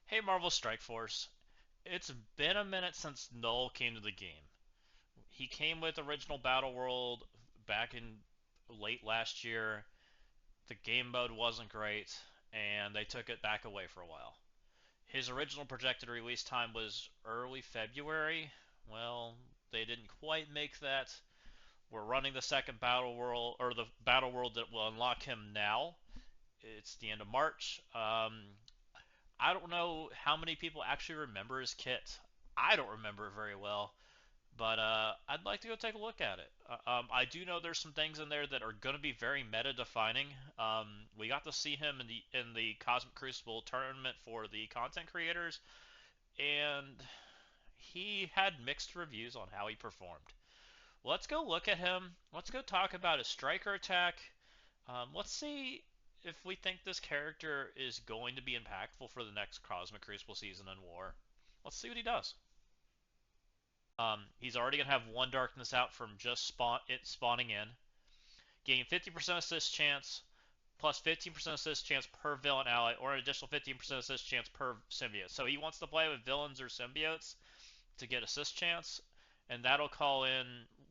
Hey Marvel Strike Force, it's been a minute since Knull came to the game. He came with original Battle World back in late last year. The game mode wasn't great, and they took it back away for a while. His original projected release time was early February. Well, they didn't quite make that. We're running the second Battle World, or the Battle World that will unlock him now. It's the end of March. I don't know how many people actually remember his kit. I don't remember it very well, but I'd like to go take a look at it. I do know there's some things in there that are going to be very meta-defining. We got to see him in the Cosmic Crucible tournament for the content creators, and he had mixed reviews on how he performed. Let's go look at him. Let's go talk about his striker attack. Let's see if we think this character is going to be impactful for the next Cosmic Crucible season in War. Let's see what he does. He's already going to have one darkness out from just spawning in. Gain 50% assist chance, plus 15% assist chance per villain ally, or an additional 15% assist chance per symbiote. So he wants to play with villains or symbiotes to get assist chance, and that'll call in.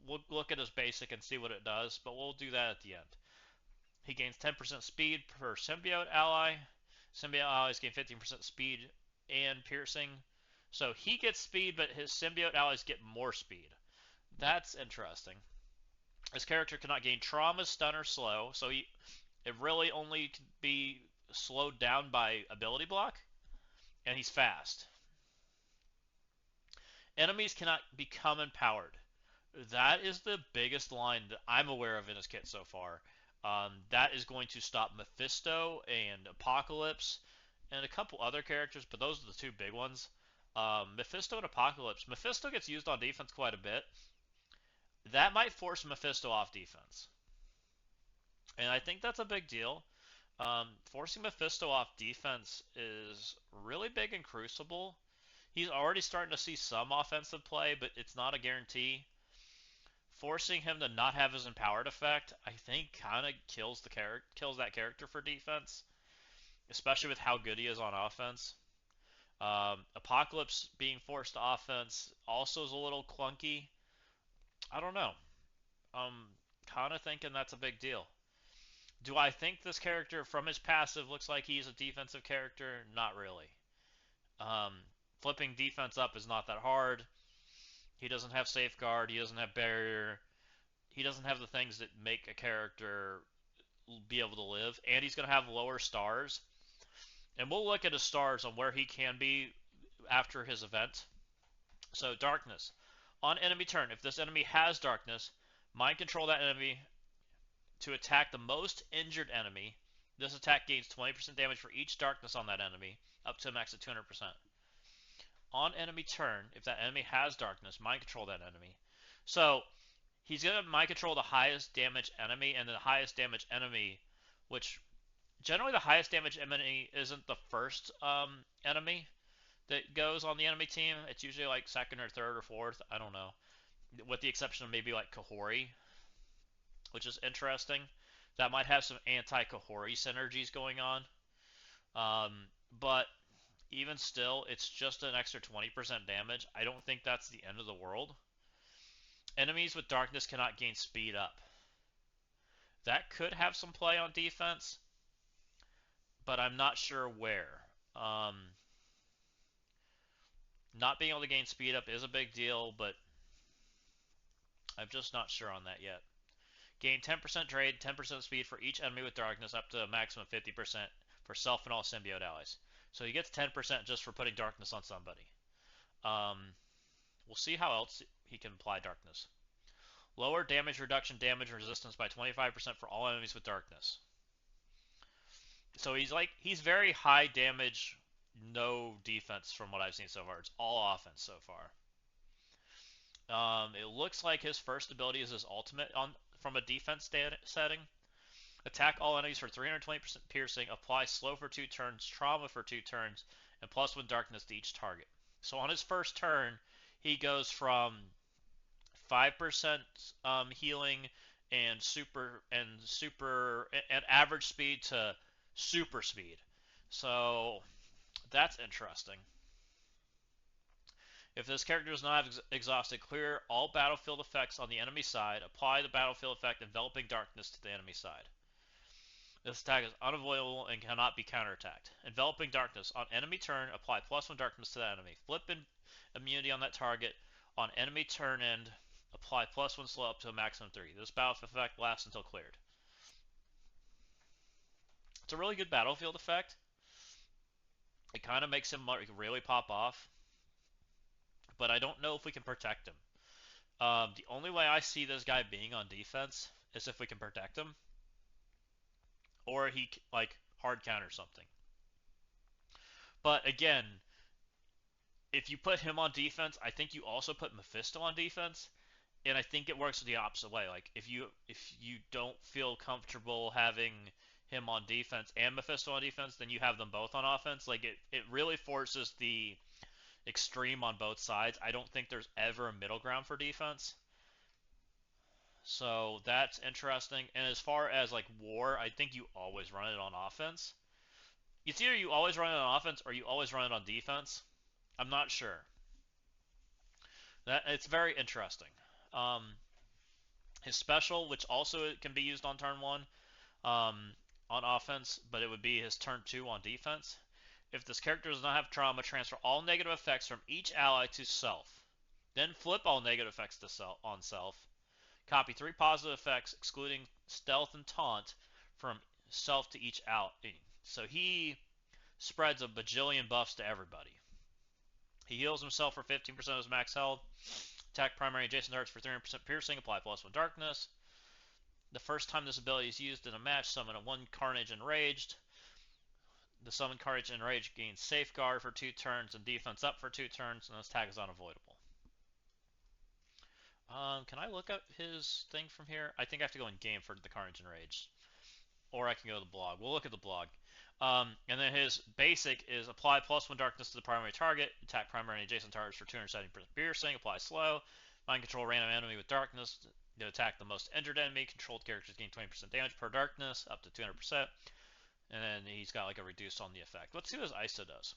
We'll look at his basic and see what it does, but we'll do that at the end. He gains 10% speed per symbiote ally. Symbiote allies gain 15% speed and piercing. So he gets speed, but his symbiote allies get more speed. That's interesting. His character cannot gain trauma, stun, or slow, so it really only can be slowed down by ability block, and he's fast. Enemies cannot become empowered. That is the biggest line that I'm aware of in his kit so far. That is going to stop Mephisto and Apocalypse and a couple other characters, but those are the two big ones. Mephisto and Apocalypse. Mephisto gets used on defense quite a bit. That might force Mephisto off defense. And I think that's a big deal. Forcing Mephisto off defense is really big in Crucible. He's already starting to see some offensive play, but it's not a guarantee. Forcing him to not have his empowered effect, I think, kind of kills that character for defense, especially with how good he is on offense. Apocalypse being forced to offense also is a little clunky. I don't know. I'm kind of thinking that's a big deal. Do I think this character from his passive looks like he's a defensive character? Not really. Um, Flipping defense up is not that hard. He doesn't have safeguard. He doesn't have barrier. He doesn't have the things that make a character be able to live, and he's going to have lower stars. And we'll look at his stars on where he can be after his event. So, darkness. On enemy turn, if this enemy has darkness, mind control that enemy to attack the most injured enemy. This attack gains 20% damage for each darkness on that enemy, up to a max of 200%. On enemy turn, if that enemy has darkness, mind control that enemy. So, he's going to mind control the highest damage enemy, and the highest damage enemy, which generally the highest damage enemy isn't the first enemy that goes on the enemy team. It's usually like second or third or fourth. I don't know. With the exception of maybe like Kahori, which is interesting. That might have some anti-Kahori synergies going on. But even still, it's just an extra 20% damage. I don't think that's the end of the world. Enemies with darkness cannot gain speed up. That could have some play on defense, but I'm not sure where. Not being able to gain speed up is a big deal, but I'm just not sure on that yet. Gain 10% trade, 10% speed for each enemy with darkness, up to a maximum of 50% for self and all symbiote allies. So he gets 10% just for putting darkness on somebody. We'll see how else he can apply darkness. Lower damage reduction, damage resistance by 25% for all enemies with darkness. So he's very high damage, no defense from what I've seen so far. It's all offense so far. It looks like his first ability is his ultimate from a defense setting. Attack all enemies for 320% piercing, apply slow for 2 turns, trauma for 2 turns, and plus 1 darkness to each target. So on his first turn, he goes from 5% healing and super and average speed to super speed. So That's interesting. If this character does not have exhausted, clear all battlefield effects on the enemy side. Apply the battlefield effect Enveloping Darkness to the enemy side. This attack is unavoidable and cannot be counterattacked. Enveloping Darkness. On enemy turn, apply +1 darkness to the enemy. Flip immunity on that target. On enemy turn end, apply +1 slow up to a maximum 3. This battlefield effect lasts until cleared. It's a really good battlefield effect. It kind of makes him really pop off, but I don't know if we can protect him. The only way I see this guy being on defense is if we can protect him, or he like hard counter something. But again, if you put him on defense, I think you also put Mephisto on defense, and I think it works the opposite way. Like if you don't feel comfortable having him on defense and Mephisto on defense, then you have them both on offense. Like it really forces the extreme on both sides. I don't think there's ever a middle ground for defense. So that's interesting. And as far as like war, I think you always run it on offense. It's either you always run it on offense or you always run it on defense. I'm not sure. That it's very interesting. Um, his special, which also can be used on turn one, on offense, but it would be his turn two on defense. If this character does not have trauma, transfer all negative effects from each ally to self. Then flip all negative effects to on self. Copy 3 positive effects, excluding stealth and taunt, from self to each ally. So he spreads a bajillion buffs to everybody. He heals himself for 15% of his max health. Attack primary adjacent targets for 300% piercing. Apply +1 darkness. The first time this ability is used in a match, summon a 1 Carnage Enraged. The summon Carnage Enraged gains Safeguard for 2 turns and defense up for 2 turns, and this attack is unavoidable. Can I look up his thing from here? I think I have to go in game for the Carnage Enraged. Or I can go to the blog. We'll look at the blog. And then his basic is apply +1 darkness to the primary target, attack primary and adjacent targets for 270% piercing, apply slow, mind control random enemy with darkness to attack the most injured enemy, controlled characters gain 20% damage per darkness, up to 200%, and then he's got like a reduced on the effect. Let's see what his ISO does.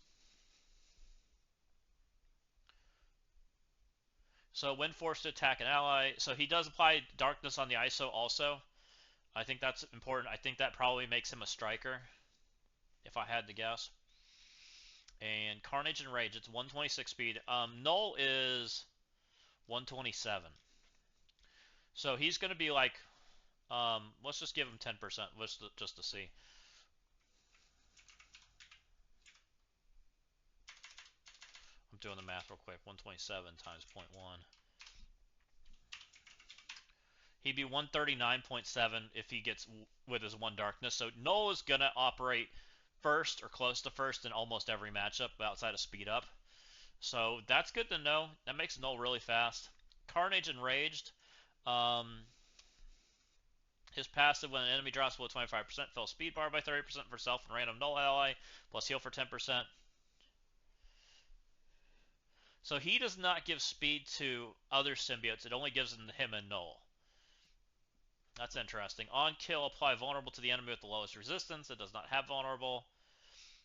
So when forced to attack an ally, so he does apply darkness on the ISO also. I think that's important. I think that probably makes him a striker, if I had to guess. And Carnage and Rage, it's 126 speed. Knull is 127. So he's going to be like, let's just give him 10%, just to see. I'm doing the math real quick. 127 times 0.1. He'd be 139.7 if he gets with his 1 darkness. So Knull is going to operate first or close to first in almost every matchup outside of speed up. So that's good to know. That makes Knull really fast. Carnage Enraged. His passive, when an enemy drops below 25%, fill speed bar by 30% for self and random Knull ally, plus heal for 10%. So he does not give speed to other symbiotes. It only gives him and Knull. That's interesting. On kill, apply vulnerable to the enemy with the lowest resistance. It does not have vulnerable.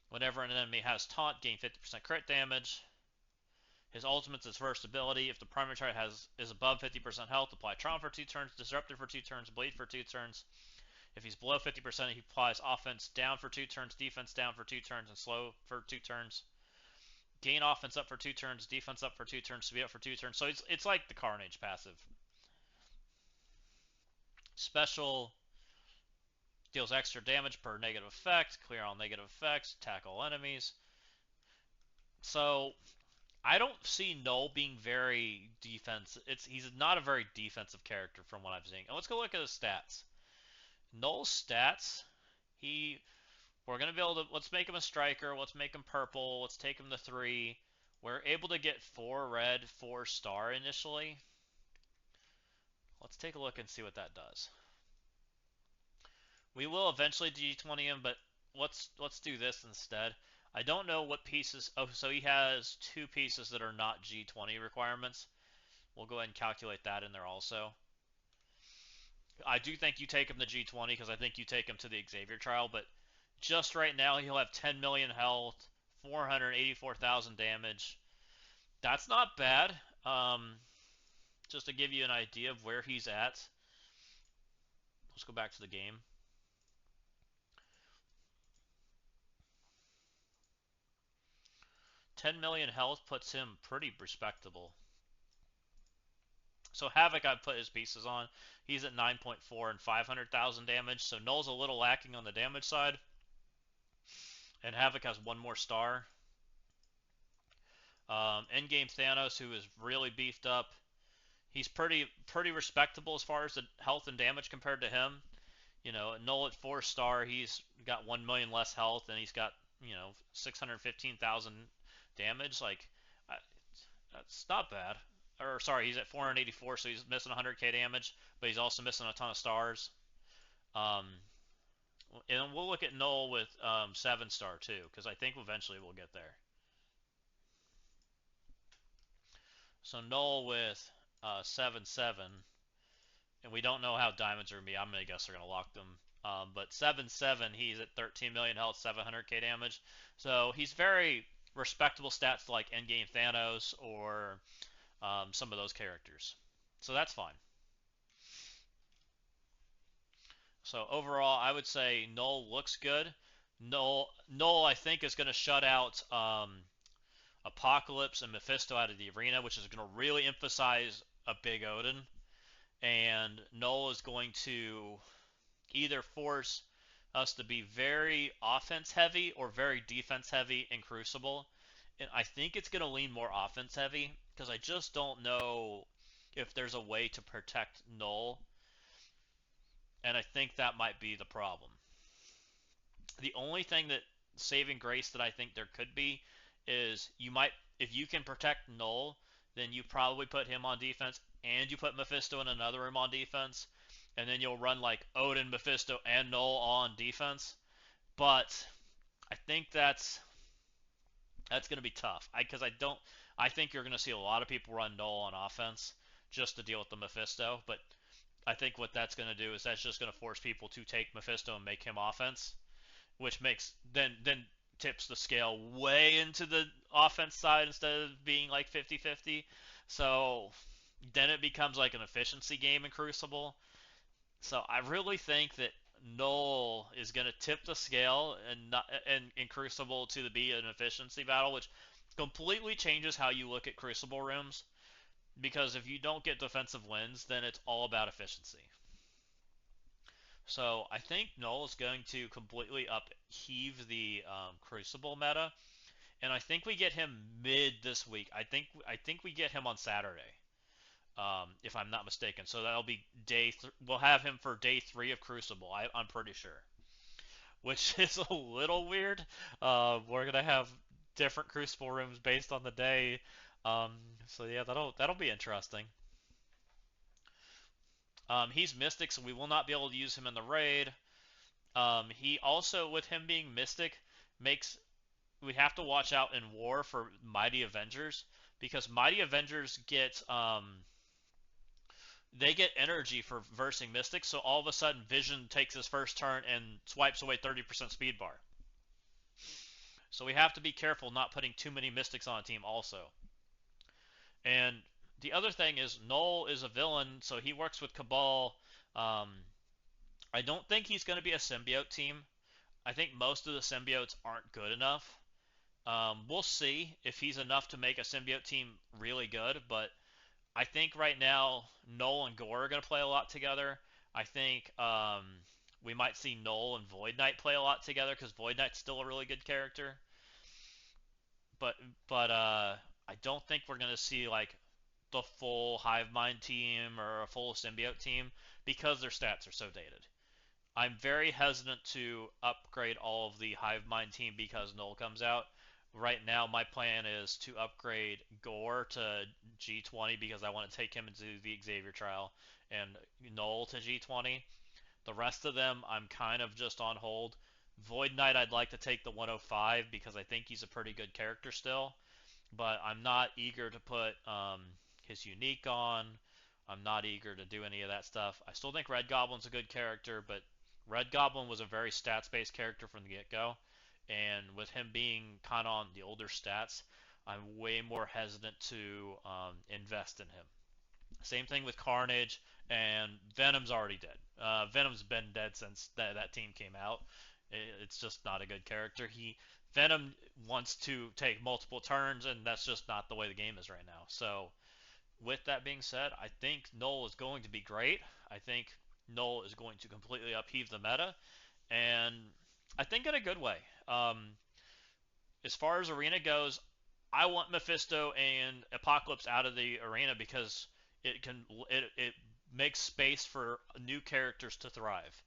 Whenever an enemy has taunt, gain 50% crit damage. His ultimate's his first ability. If the primary target is above 50% health, apply trauma for 2 turns, disruptor for 2 turns, bleed for 2 turns. If he's below 50%, he applies offense down for 2 turns, defense down for 2 turns, and slow for 2 turns. Gain offense up for 2 turns, defense up for 2 turns, speed up for 2 turns. So it's like the Carnage passive. Special deals extra damage per negative effect, clear all negative effects, attack all enemies. So I don't see Knull being very defensive. He's not a very defensive character from what I'm seeing. And let's go look at his stats. Knull's stats, we're gonna be able to, let's make him a striker, let's make him purple, let's take him to 3. We're able to get 4 red, 4 star initially. Let's take a look and see what that does. We will eventually G20 him, but let's do this instead. I don't know what pieces. Oh, so he has 2 pieces that are not G20 requirements. We'll go ahead and calculate that in there also. I do think you take him to G20 because I think you take him to the Xavier trial, but just right now he'll have 10 million health, 484,000 damage. That's not bad. Just to give you an idea of where he's at, let's go back to the game. 10 million health puts him pretty respectable. So Havoc, I've put his pieces on. He's at 9.4 and 500,000 damage. So Knull's a little lacking on the damage side, and Havoc has one more star. Endgame Thanos, who is really beefed up. He's pretty respectable as far as the health and damage compared to him. You know, Knull at 4 star, he's got 1 million less health, and he's got 615,000 damage. Like, that's not bad. Or sorry, he's at 484, so he's missing 100k damage, but he's also missing a ton of stars. Um, and we'll look at Knull with 7 star too, because I think eventually we'll get there. So Knull with 7-7, and we don't know how diamonds are gonna be. I'm gonna guess they're gonna lock them. But 7-7, he's at 13 million health, 700k damage. So he's very respectable stats like Endgame Thanos or some of those characters. So that's fine. So overall, I would say Knull looks good. Knull I think, is going to shut out Apocalypse and Mephisto out of the arena, which is going to really emphasize a big Odin. And Knull is going to either force us to be very offense heavy or very defense heavy in Crucible. And I think it's going to lean more offense heavy because I just don't know if there's a way to protect Knull, and I think that might be the problem. The only thing that saving grace that I think there could be is you might, if you can protect Knull, then you probably put him on defense and you put Mephisto in another room on defense, and then you'll run like Odin, Mephisto, and Knull on defense. But I think that's going to be tough. Because I think you're going to see a lot of people run Knull on offense just to deal with the Mephisto. But I think what that's going to do is that's just going to force people to take Mephisto and make him offense, which makes then tips the scale way into the offense side instead of being like 50-50. So then it becomes like an efficiency game in Crucible. So I really think that Knull is going to tip the scale and not, and in Crucible to be an efficiency battle, which completely changes how you look at Crucible rooms. Because if you don't get defensive wins, then it's all about efficiency. So I think Knull is going to completely upheave the Crucible meta, and I think we get him mid this week. I think we get him on Saturday, if I'm not mistaken. So that'll be we'll have him for day 3 of Crucible. I'm pretty sure, which is a little weird. We're gonna have different Crucible rooms based on the day. So yeah, that'll be interesting. He's Mystic, so we will not be able to use him in the raid. He also, with him being Mystic, makes we have to watch out in War for Mighty Avengers, because Mighty Avengers they get energy for versing Mystic, so all of a sudden Vision takes his first turn and swipes away 30% speed bar. So we have to be careful not putting too many Mystics on a team also. And the other thing is Knull is a villain, so he works with Cabal. I don't think he's going to be a symbiote team. I think most of the symbiotes aren't good enough. We'll see if he's enough to make a symbiote team really good, but I think right now Knull and Gore are going to play a lot together. I think we might see Knull and Void Knight play a lot together because Void Knight's still a really good character. But but I don't think we're going to see like the full Hive Mind team or a full symbiote team because their stats are so dated. I'm very hesitant to upgrade all of the Hive Mind team because Knull comes out. Right now, my plan is to upgrade Gore to G20 because I want to take him into the Xavier trial, and Knull to G20. The rest of them, I'm kind of just on hold. Void Knight, I'd like to take the 105 because I think he's a pretty good character still, but I'm not eager to put his unique on. I'm not eager to do any of that stuff. I still think Red Goblin's a good character, but Red Goblin was a very stats-based character from the get-go, And with him being kind of on the older stats, I'm way more hesitant to invest in him. Same thing with Carnage, and Venom's already dead. Venom's been dead since that team came out. It's just not a good character. Venom wants to take multiple turns, and that's just not the way the game is right now. So, with that being said, I think Knull is going to be great. I think Knull is going to completely upheave the meta, and I think in a good way. As far as arena goes, I want Mephisto and Apocalypse out of the arena because it makes space for new characters to thrive.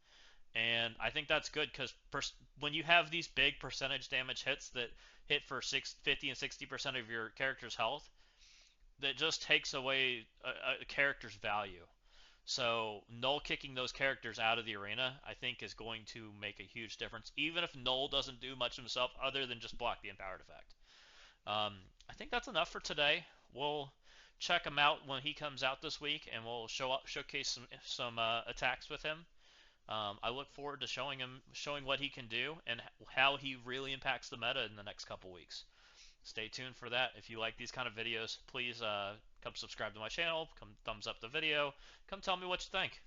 And I think that's good because when you have these big percentage damage hits that hit for 50 and 60% of your character's health, that just takes away a character's value. So Knull kicking those characters out of the arena, I think, is going to make a huge difference, even if Knull doesn't do much himself other than just block the empowered effect. Um, I think that's enough for today. We'll check him out when he comes out this week, and we'll showcase some attacks with him. I look forward to showing what he can do and how he really impacts the meta in the next couple weeks. Stay tuned for that. If you like these kind of videos, please come subscribe to my channel, come thumbs up the video, come tell me what you think.